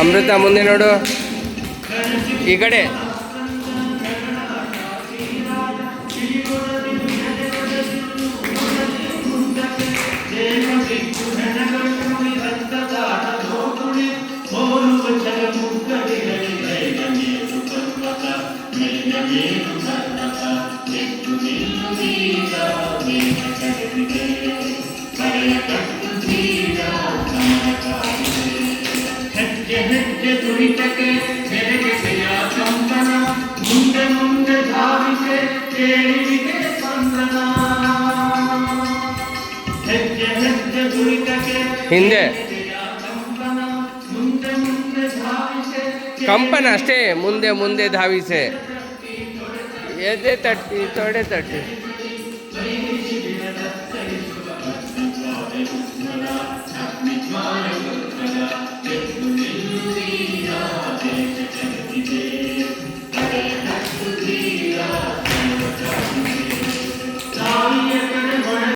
ಅಮೃತ ಮುಂದೆ ನೋಡು, ಈ ಕಡೆ. ಹೆಜ್ಜೆ ತುಳಿತಕ್ಕೆ ನೆರೆಗೆಸೆಯ ಕಂಪನ, ಮುಂದೆ ಮುಂದೆ ಧಾವಿಸೆ ಕೇಳಿಗೆ ಸ್ಪಂದನ. ಹೆಜ್ಜೆ ಹೆಜ್ಜೆ ತುಳಿತಕ್ಕೆ ಹಿಂದೆ ಕಂಪನ, ಮುಂದೆ ಮುಂದೆ ಧಾವಿಸೆ ಕಂಪನ ಅಷ್ಟೇ, ಮುಂದೆ ಮುಂದೆ ಧಾವಿಸೆ. ಎದೆ ತಟ್ಟಿ ತೊಡೆ ತಟ್ಟಿ.